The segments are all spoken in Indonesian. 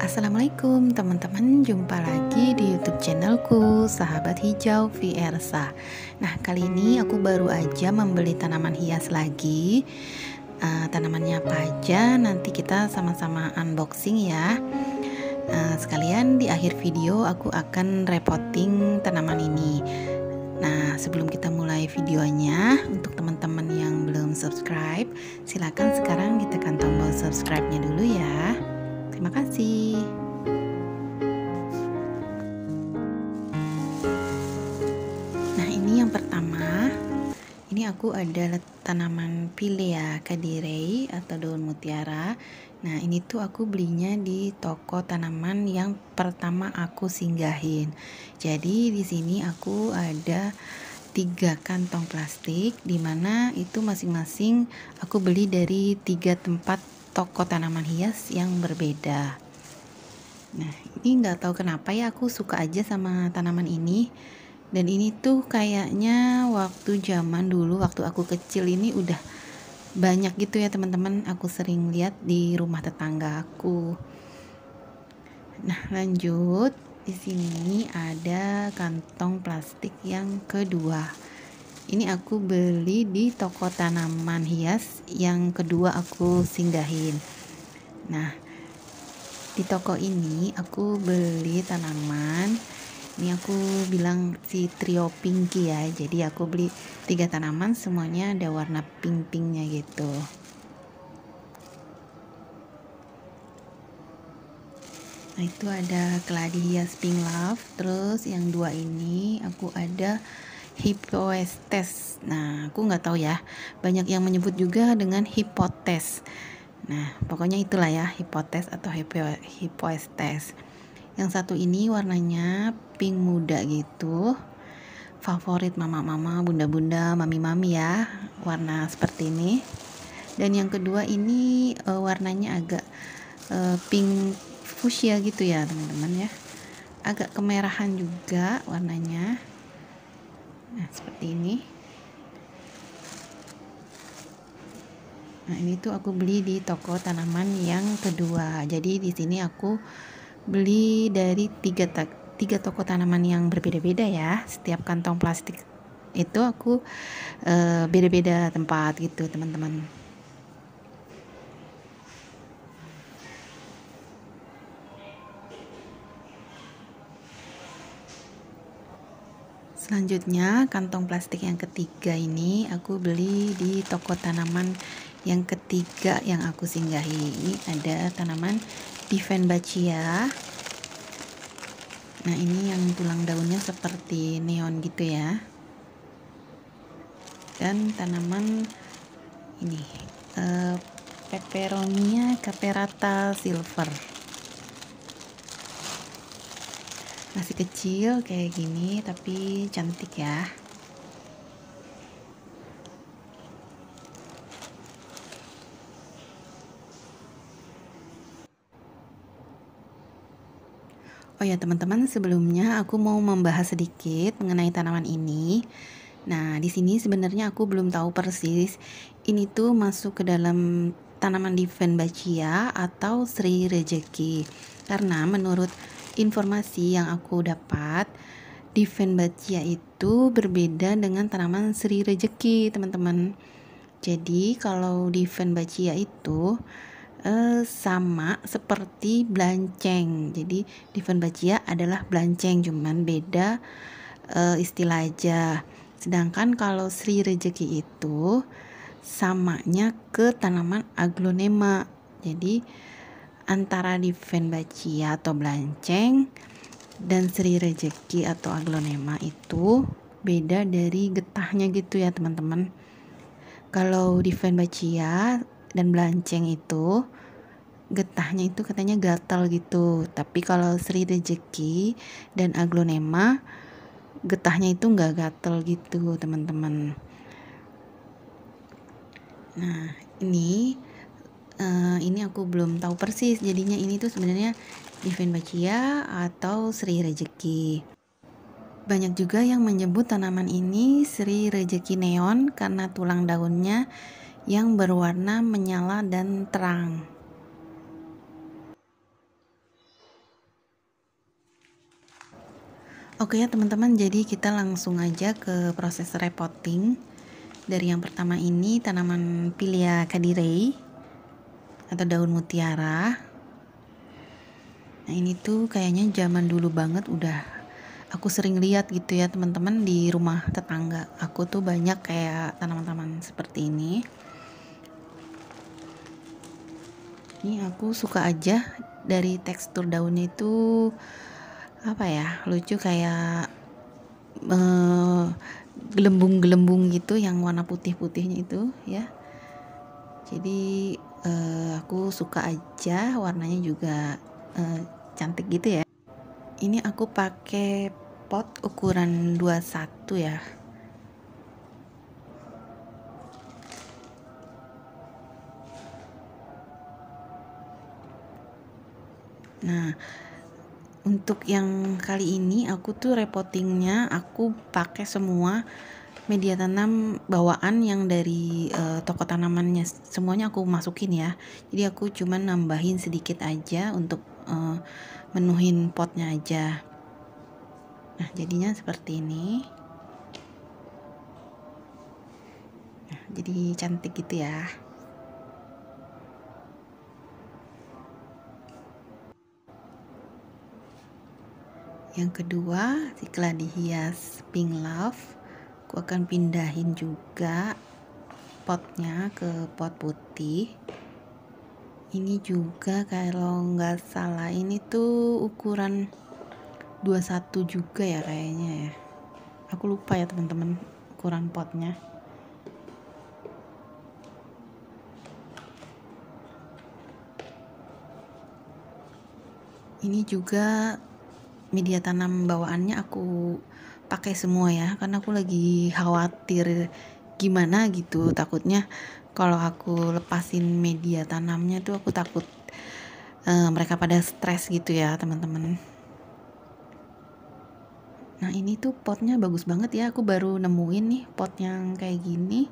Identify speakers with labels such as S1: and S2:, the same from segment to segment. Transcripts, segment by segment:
S1: Assalamualaikum teman-teman, jumpa lagi di YouTube channelku Sahabat Hijau Viersa. Nah, kali ini aku baru aja membeli tanaman hias lagi. Tanamannya apa aja nanti kita sama-sama unboxing ya. Sekalian di akhir video aku akan repotting tanaman ini. Nah, sebelum kita mulai videonya, untuk teman-teman yang belum subscribe, silakan sekarang ditekan tombol subscribe-nya dulu ya. Terima kasih. Nah, ini yang pertama. Ini aku ada tanaman Pilea cadirei atau daun mutiara. Nah, ini tuh aku belinya di toko tanaman yang pertama aku singgahin. Jadi di sini aku ada 3 kantong plastik, dimana itu masing-masing aku beli dari 3 tempat toko tanaman hias yang berbeda. Nah, ini nggak tahu kenapa ya aku suka aja sama tanaman ini. Dan ini tuh kayaknya waktu zaman dulu, waktu aku kecil ini udah banyak gitu ya teman-teman. Aku sering lihat di rumah tetangga aku. Nah, lanjut. Di sini ada kantong plastik yang kedua. Ini aku beli di toko tanaman hias yang kedua aku singgahin. Nah, di toko ini aku beli tanaman. Ini aku bilang si trio pinky ya. Jadi aku beli 3 tanaman, semuanya ada warna pink-pinknya gitu. Nah, itu ada keladi hias pink love. Terus yang 2 ini aku ada Hippoestes. Nah, aku nggak tahu ya. Banyak yang menyebut juga dengan Hippotes. Nah, pokoknya itulah ya, Hippotes atau Hippoestes. Yang satu ini warnanya pink muda gitu. Favorit mama-mama, bunda-bunda, mami-mami ya, warna seperti ini. Dan yang kedua ini warnanya agak pink fuchsia gitu ya, teman-teman ya. Agak kemerahan juga warnanya. Nah, seperti ini. Nah, ini tuh aku beli di toko tanaman yang kedua. Jadi di sini aku beli dari 3 toko tanaman yang berbeda-beda ya. Setiap kantong plastik itu aku beda-beda tempat gitu, teman-teman. Selanjutnya, kantong plastik yang ketiga ini aku beli di toko tanaman yang ketiga yang aku singgahi. Ini ada tanaman Dieffenbachia. Nah, ini yang tulang daunnya seperti neon gitu ya. Dan tanaman ini Peperonia caperata silver. Masih kecil kayak gini tapi cantik ya. Oh ya teman-teman, sebelumnya aku mau membahas sedikit mengenai tanaman ini. Nah, di sini sebenarnya aku belum tahu persis ini tuh masuk ke dalam tanaman Dieffenbachia atau Sri Rejeki. Karena menurut informasi yang aku dapat, Dieffenbachia itu berbeda dengan tanaman Sri Rejeki, teman-teman. Jadi kalau Dieffenbachia itu sama seperti blanceng. Jadi Dieffenbachia adalah blanceng, cuman beda istilah aja. Sedangkan kalau Sri Rejeki itu samanya ke tanaman aglonema. Jadi antara Dieffenbachia atau blanceng dan Sri Rejeki atau aglonema itu beda dari getahnya gitu ya teman-teman. Kalau Dieffenbachia dan blanceng itu getahnya itu katanya gatal gitu, tapi kalau Sri Rejeki dan aglonema getahnya itu nggak gatal gitu teman-teman. Nah, ini aku belum tahu persis jadinya ini tuh sebenarnya Dieffenbachia atau Sri Rejeki. Banyak juga yang menyebut tanaman ini Sri Rejeki neon karena tulang daunnya yang berwarna menyala dan terang. Oke ya teman-teman, jadi kita langsung aja ke proses repotting. Dari yang pertama ini tanaman Pilia cadirei atau daun mutiara. Nah ini tuh kayaknya zaman dulu banget udah aku sering lihat gitu ya teman-teman, di rumah tetangga aku tuh banyak kayak tanaman-tanaman seperti ini. Ini aku suka aja dari tekstur daunnya itu, apa ya, lucu, kayak gelembung-gelembung gitu yang warna putih-putihnya itu ya. Jadi aku suka aja, warnanya juga cantik gitu ya. Ini aku pakai pot ukuran 21 ya. Nah, untuk yang kali ini aku tuh repottingnya aku pakai semua media tanam bawaan yang dari toko tanamannya, semuanya aku masukin ya. Jadi aku cuman nambahin sedikit aja untuk menuhin potnya aja. Nah jadinya seperti ini. Nah, jadi cantik gitu ya. Yang kedua, si gladiolus pink love, aku akan pindahin juga potnya ke pot putih. Ini juga kalau nggak salah ini tuh ukuran 21 juga ya kayaknya ya. Aku lupa ya teman-teman ukuran potnya. Ini juga media tanam bawaannya aku pakai semua ya, karena aku lagi khawatir gimana gitu, takutnya kalau aku lepasin media tanamnya tuh aku takut mereka pada stres gitu ya teman-teman. Nah ini tuh potnya bagus banget ya, aku baru nemuin nih pot yang kayak gini,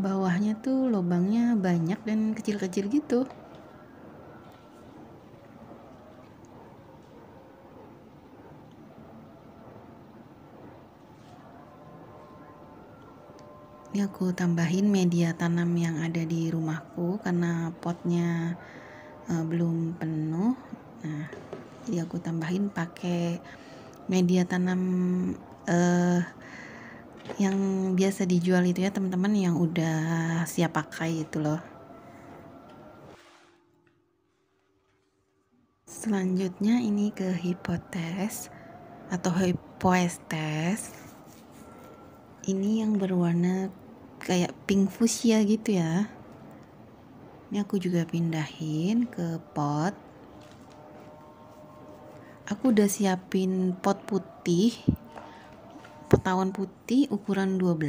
S1: bawahnya tuh lubangnya banyak dan kecil-kecil gitu. Ini aku tambahin media tanam yang ada di rumahku karena potnya belum penuh. Nah, jadi aku tambahin pakai media tanam yang biasa dijual itu ya teman-teman, yang udah siap pakai itu loh. Selanjutnya ini ke hipotes atau hypoestes. Ini yang berwarna kayak pink fuchsia gitu ya. Ini aku juga pindahin ke pot. Aku udah siapin pot putih, pot tawon putih ukuran 12.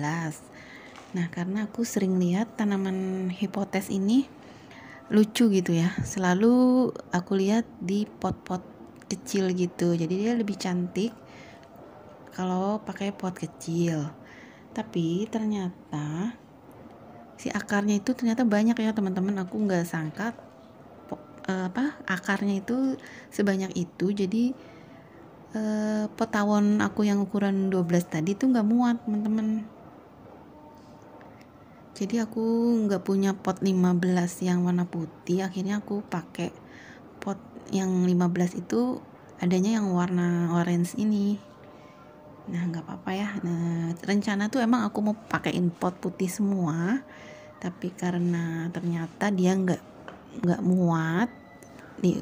S1: Nah karena aku sering lihat tanaman hipotes ini lucu gitu ya, selalu aku lihat di pot-pot kecil gitu, jadi dia lebih cantik kalau pakai pot kecil. Tapi ternyata si akarnya itu ternyata banyak ya teman-teman, aku nggak sangka akarnya itu sebanyak itu. Jadi pot tawon aku yang ukuran 12 tadi tuh nggak muat teman-teman. Jadi aku nggak punya pot 15 yang warna putih, akhirnya aku pakai pot yang 15 itu adanya yang warna orange ini. Nah nggak apa-apa ya. Nah rencana tuh emang aku mau pakein pot putih semua, tapi karena ternyata dia nggak muat di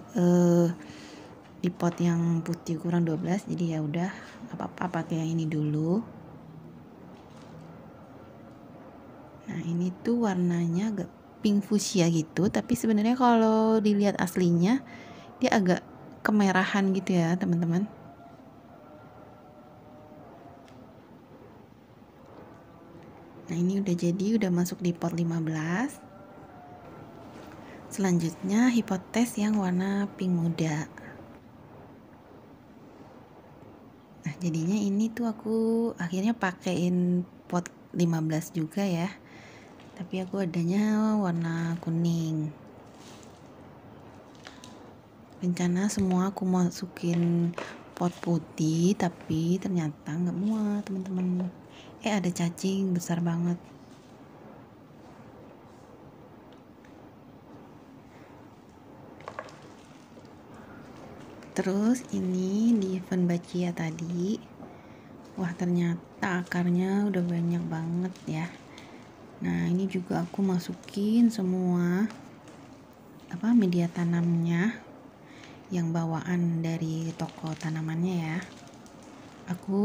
S1: pot yang putih ukuran 12, jadi ya udah apa-apa pakai yang ini dulu. Nah ini tuh warnanya agak pink fuchsia gitu, tapi sebenarnya kalau dilihat aslinya dia agak kemerahan gitu ya teman-teman. Nah ini udah jadi, udah masuk di pot 15. Selanjutnya hipotes yang warna pink muda. Nah jadinya ini tuh aku akhirnya pakein pot 15 juga ya, tapi aku adanya warna kuning. Rencana semua aku masukin pot putih, tapi ternyata nggak muat teman-teman. Ada cacing besar banget. Terus ini di Funbacia tadi, wah ternyata akarnya udah banyak banget ya. Nah ini juga aku masukin semua media tanamnya yang bawaan dari toko tanamannya ya. Aku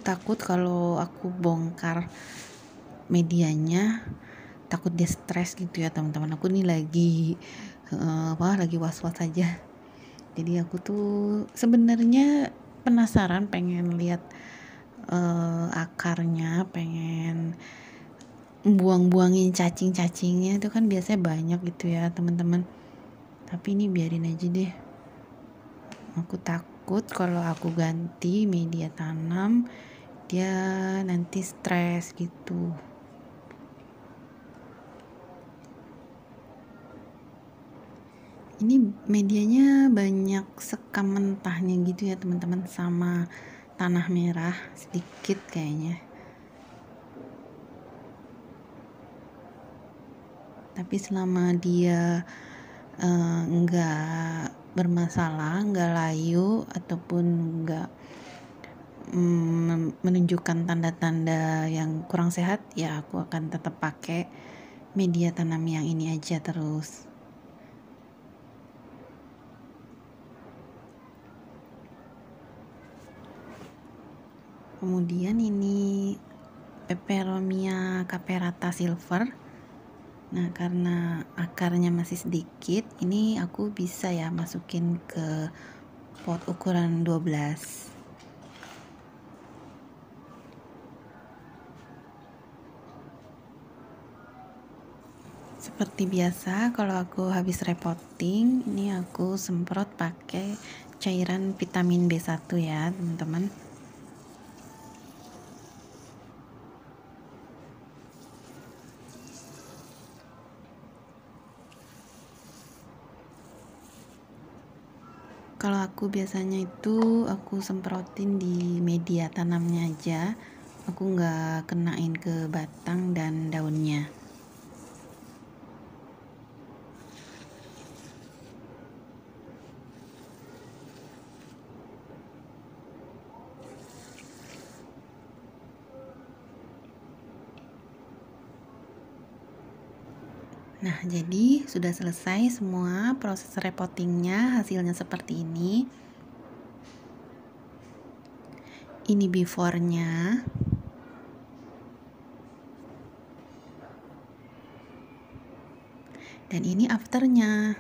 S1: takut kalau aku bongkar medianya, takut dia stres gitu ya teman-teman. Aku nih lagi was-was aja. Jadi aku tuh sebenarnya penasaran, pengen lihat akarnya, pengen buang-buangin cacing-cacingnya, itu kan biasanya banyak gitu ya teman-teman. Tapi ini biarin aja deh. Aku takut kalau aku ganti media tanam dia nanti stres gitu. Ini medianya banyak sekam mentahnya gitu ya teman-teman, sama tanah merah sedikit kayaknya. Tapi selama dia enggak bermasalah, enggak layu ataupun enggak menunjukkan tanda-tanda yang kurang sehat, ya aku akan tetap pakai media tanam yang ini aja terus. Kemudian ini Peperomia caperata silver. Nah karena akarnya masih sedikit, ini aku bisa ya masukin ke pot ukuran 12. Seperti biasa kalau aku habis repotting, ini aku semprot pakai cairan vitamin B1 ya teman-teman. Kalau aku biasanya itu aku semprotin di media tanamnya aja, aku nggak kenain ke batang dan daunnya. Nah jadi sudah selesai semua proses repottingnya, hasilnya seperti ini. Ini before-nya. Dan ini after-nya.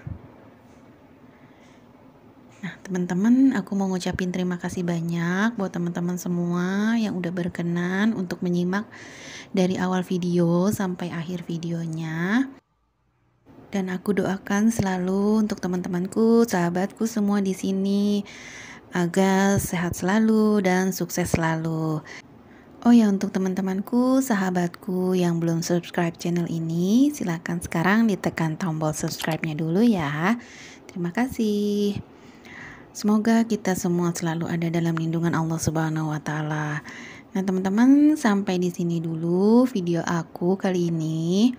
S1: Nah teman-teman, aku mau ngucapin terima kasih banyak buat teman-teman semua yang udah berkenan untuk menyimak dari awal video sampai akhir videonya. Dan aku doakan selalu untuk teman-temanku, sahabatku semua di sini agar sehat selalu dan sukses selalu. Oh ya, untuk teman-temanku, sahabatku yang belum subscribe channel ini, silakan sekarang ditekan tombol subscribe-nya dulu ya. Terima kasih. Semoga kita semua selalu ada dalam lindungan Allah Subhanahu wa taala. Nah, teman-teman, sampai di sini dulu video aku kali ini.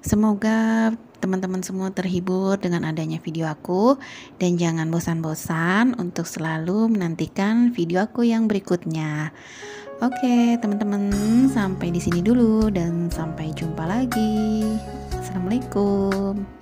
S1: Semoga teman-teman semua terhibur dengan adanya video aku, dan jangan bosan-bosan untuk selalu menantikan video aku yang berikutnya. Oke, teman-teman, sampai di sini dulu dan sampai jumpa lagi. Assalamualaikum.